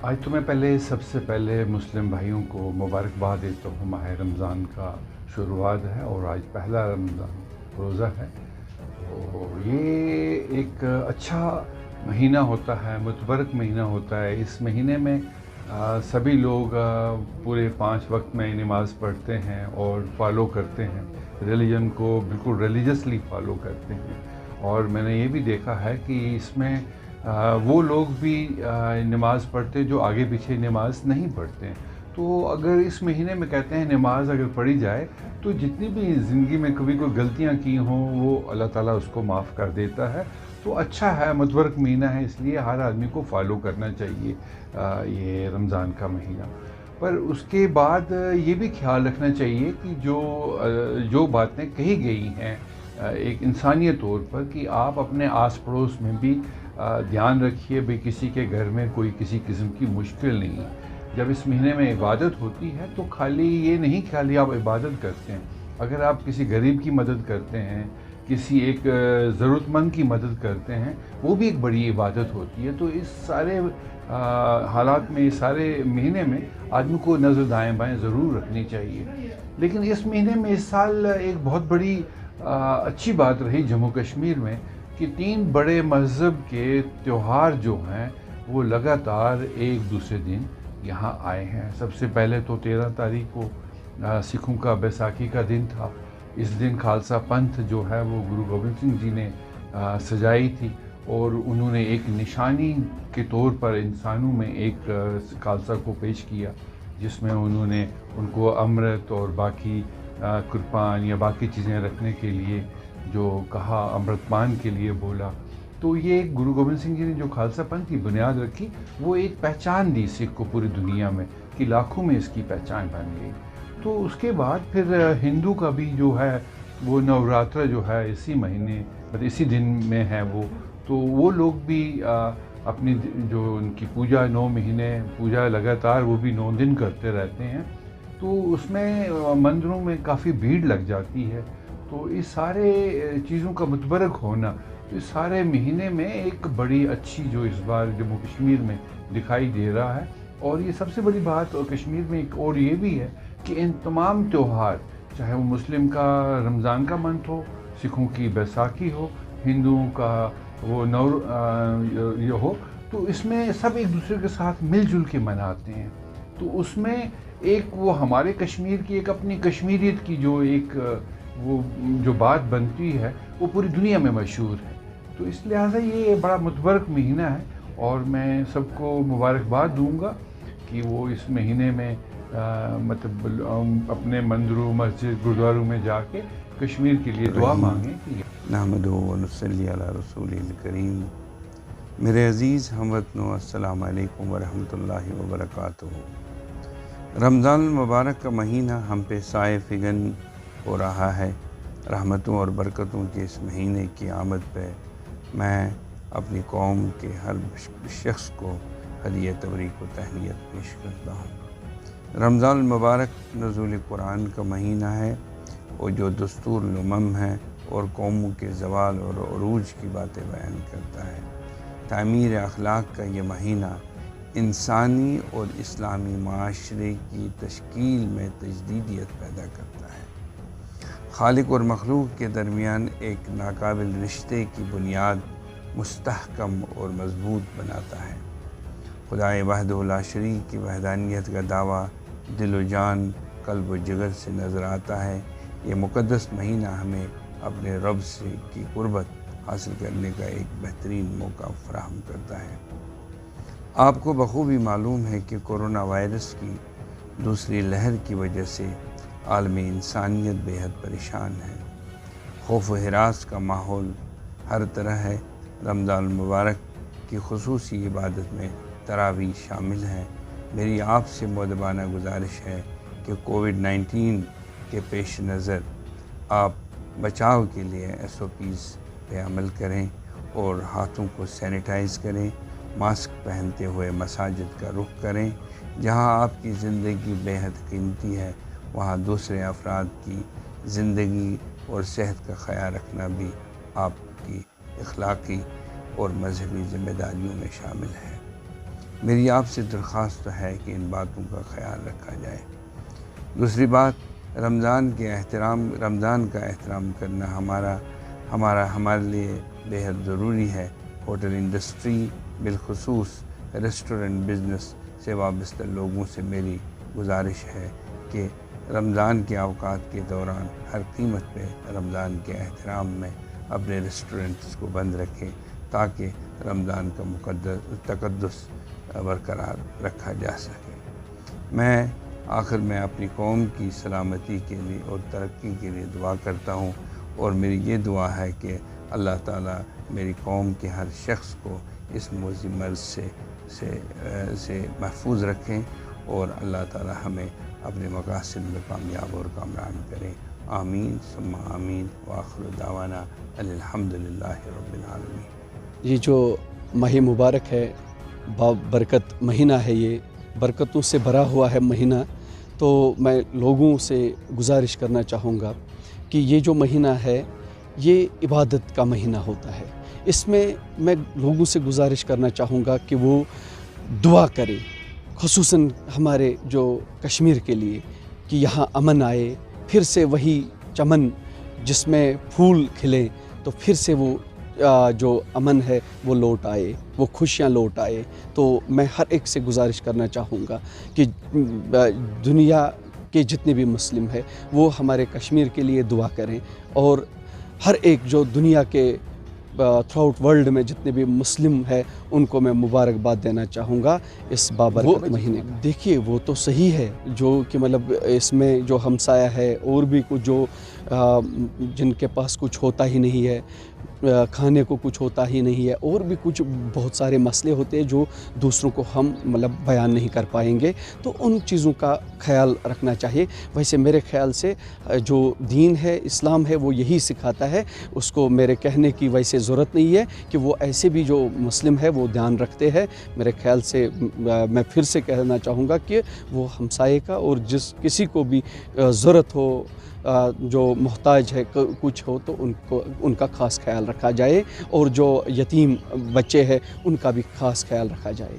آج تو میں سب سے پہلے مسلم بھائیوں کو مبارکباد دیتا ہوں۔ ماہ رمضان کا شروعات ہے اور آج پہلا رمضان روزہ ہے۔ تو یہ ایک اچھا مہینہ ہوتا ہے، متبرک مہینہ ہوتا ہے۔ اس مہینے میں سبھی لوگ پورے 5 وقت میں نماز پڑھتے ہیں اور فالو کرتے ہیں، ریلیجن کو بالکل ریلیجسلی فالو کرتے ہیں۔ اور میں نے یہ بھی دیکھا ہے کہ اس میں وہ لوگ بھی نماز پڑھتے جو آگے پیچھے نماز نہیں پڑھتے ہیں۔ تو اگر اس مہینے میں کہتے ہیں نماز اگر پڑھی جائے تو جتنی بھی زندگی میں کبھی کوئی غلطیاں کی ہوں وہ اللہ تعالیٰ اس کو معاف کر دیتا ہے۔ تو اچھا ہے، متبرک مہینہ ہے، اس لیے ہر آدمی کو فالو کرنا چاہیے یہ رمضان کا مہینہ۔ پر اس کے بعد یہ بھی خیال رکھنا چاہیے کہ جو باتیں کہی گئی ہیں ایک انسانی طور پر، کہ آپ اپنے آس پڑوس میں بھی دھیان رکھیے بھئی کسی کے گھر میں کوئی کسی قسم کی مشکل نہیں ہے۔ جب اس مہینے میں عبادت ہوتی ہے تو خالی یہ نہیں خالی آپ عبادت کرتے ہیں، اگر آپ کسی غریب کی مدد کرتے ہیں، کسی ایک ضرورت مند کی مدد کرتے ہیں، وہ بھی ایک بڑی عبادت ہوتی ہے۔ تو اس سارے حالات میں، اس سارے مہینے میں آدمی کو نظر دائیں بائیں ضرور رکھنی چاہیے۔ لیکن اس مہینے میں اس سال ایک بہت بڑی اچھی بات رہی جموں کشمیر میں کہ 3 بڑے مذہب کے تہوار جو ہیں وہ لگاتار ایک دوسرے دن یہاں آئے ہیں۔ سب سے پہلے تو 13 تاریخ کو سکھوں کا بیساکھی کا دن تھا۔ اس دن خالصہ پنتھ جو ہے وہ گرو گوبند سنگھ جی نے سجائی تھی، اور انہوں نے ایک نشانی کے طور پر انسانوں میں ایک خالصہ کو پیش کیا، جس میں انہوں نے ان کو امرت اور باقی کرپان یا باقی چیزیں رکھنے کے لیے جو کہا، امرت پان کے لیے بولا۔ تو یہ گرو گوبند سنگھ جی نے جو خالصہ پنتھ کی بنیاد رکھی، وہ ایک پہچان دی سکھ کو پوری دنیا میں، کہ لاکھوں میں اس کی پہچان بن گئی۔ تو اس کے بعد پھر ہندو کا بھی جو ہے وہ نوراتر جو ہے اسی مہینے اسی دن میں ہے وہ، تو وہ لوگ بھی اپنی جو ان کی پوجا 9 مہینے پوجا لگاتار وہ بھی 9 دن کرتے رہتے ہیں۔ تو اس میں مندروں میں کافی بھیڑ لگ جاتی ہے۔ تو اس سارے چیزوں کا متبرک ہونا اس سارے مہینے میں ایک بڑی اچھی جو اس بار جموں کشمیر میں دکھائی دے رہا ہے۔ اور یہ سب سے بڑی بات اور کشمیر میں ایک اور یہ بھی ہے کہ ان تمام تہوار، چاہے وہ مسلم کا رمضان کا منتھ ہو، سکھوں کی بیساکھی ہو، ہندوؤں کا وہ یہ ہو، تو اس میں سب ایک دوسرے کے ساتھ مل جل کے مناتے ہیں۔ تو اس میں ایک وہ ہمارے کشمیر کی ایک اپنی کشمیریت کی جو ایک وہ جو بات بنتی ہے وہ پوری دنیا میں مشہور ہے۔ تو اس لحاظہ یہ بڑا متبرک مہینہ ہے، اور میں سب کو مبارکباد دوں گا کہ وہ اس مہینے میں مطلب اپنے مندروں، مسجد، گرودواروں میں جا کے کشمیر کے لیے دعا مانگیں۔ نحمدہ و نصلی علی رسول الکریم۔ میرے عزیز ہم وطنو، السلام علیکم ورحمۃ اللہ وبرکاتہ۔ رمضان المبارک کا مہینہ ہم پہ سائے فگن ہو رہا ہے۔ رحمتوں اور برکتوں کے اس مہینے کی آمد پہ میں اپنی قوم کے ہر شخص کو ہدیہ تبریک و تہنیت پیش کرتا ہوں۔ رمضان المبارک نزول قرآن کا مہینہ ہے، اور جو دستور الامم ہے اور قوموں کے زوال اور عروج کی باتیں بیان کرتا ہے۔ تعمیر اخلاق کا یہ مہینہ انسانی اور اسلامی معاشرے کی تشکیل میں تجدیدیت پیدا کرتا ہے، خالق اور مخلوق کے درمیان ایک ناقابل رشتے کی بنیاد مستحکم اور مضبوط بناتا ہے۔ خدائے وحدہ لا شریک کی وحدانیت کا دعویٰ دل و جان، قلب و جگر سے نظر آتا ہے۔ یہ مقدس مہینہ ہمیں اپنے رب سے کی قربت حاصل کرنے کا ایک بہترین موقع فراہم کرتا ہے۔ آپ کو بخوبی معلوم ہے کہ کورونا وائرس کی دوسری لہر کی وجہ سے عالمی انسانیت بے حد پریشان ہے۔ خوف و ہراس کا ماحول ہر طرح ہے۔ رمضان المبارک کی خصوصی عبادت میں تراویح شامل ہے۔ میری آپ سے مؤدبانہ گزارش ہے کہ کووڈ-19 کے پیش نظر آپ بچاؤ کے لیے SOPs پہ عمل کریں اور ہاتھوں کو سینیٹائز کریں، ماسک پہنتے ہوئے مساجد کا رخ کریں۔ جہاں آپ کی زندگی بے حد قیمتی ہے، وہاں دوسرے افراد کی زندگی اور صحت کا خیال رکھنا بھی آپ کی اخلاقی اور مذہبی ذمہ داریوں میں شامل ہے۔ میری آپ سے درخواست ہے کہ ان باتوں کا خیال رکھا جائے۔ دوسری بات، رمضان کا احترام کرنا ہمارے لیے بہت ضروری ہے۔ ہوٹل انڈسٹری، بالخصوص ریسٹورنٹ بزنس سے وابستہ لوگوں سے میری گزارش ہے کہ رمضان کے اوقات کے دوران ہر قیمت پہ رمضان کے احترام میں اپنے ریسٹورنٹس کو بند رکھیں تاکہ رمضان کا تقدس برقرار رکھا جا سکے۔ میں آخر میں اپنی قوم کی سلامتی کے لیے اور ترقی کے لیے دعا کرتا ہوں، اور میری یہ دعا ہے کہ اللہ تعالیٰ میری قوم کے ہر شخص کو اس موذی مرض سے محفوظ رکھیں، اور اللہ تعالیٰ ہمیں اپنے مقاصد میں کامیاب اور کامران کریں۔ آمین ثم آمین، وآخر دعوانا الحمدللہ رب العالمین۔ یہ جو ماہ مبارک ہے، برکت مہینہ ہے، یہ برکتوں سے بھرا ہوا ہے مہینہ، تو میں لوگوں سے گزارش کرنا چاہوں گا کہ یہ جو مہینہ ہے یہ عبادت کا مہینہ ہوتا ہے۔ اس میں میں لوگوں سے گزارش کرنا چاہوں گا کہ وہ دعا کریں، خصوصاً ہمارے جو کشمیر کے لیے، کہ یہاں امن آئے، پھر سے وہی چمن جس میں پھول کھلیں، تو پھر سے وہ جو امن ہے وہ لوٹ آئے، وہ خوشیاں لوٹ آئے۔ تو میں ہر ایک سے گزارش کرنا چاہوں گا کہ دنیا کے جتنے بھی مسلم ہیں وہ ہمارے کشمیر کے لیے دعا کریں، اور ہر ایک جو دنیا کے تھرو آؤٹ ورلڈ میں جتنے بھی مسلم ہیں ان کو میں مبارکباد دینا چاہوں گا اس بابرکت مہینے کا۔ دیکھیے وہ تو صحیح ہے، جو کہ مطلب اس میں جو ہمسایہ ہے اور بھی کچھ جو جن کے پاس کچھ ہوتا ہی نہیں ہے، کھانے کو کچھ ہوتا ہی نہیں ہے، اور بھی کچھ بہت سارے مسئلے ہوتے ہیں جو دوسروں کو ہم مطلب بیان نہیں کر پائیں گے، تو ان چیزوں کا خیال رکھنا چاہیے۔ ویسے میرے خیال سے جو دین ہے، اسلام ہے، وہ یہی سکھاتا ہے، اس کو میرے کہنے کی ویسے ضرورت نہیں ہے کہ وہ ایسے بھی جو مسلم ہے وہ دھیان رکھتے ہیں۔ میرے خیال سے میں پھر سے کہنا چاہوں گا کہ وہ ہمسائے کا اور جس کسی کو بھی ضرورت ہو، جو محتاج ہے کچھ ہو، تو ان کا خاص خیال رکھا جائے، اور جو یتیم بچے ہیں ان کا بھی خاص خیال رکھا جائے۔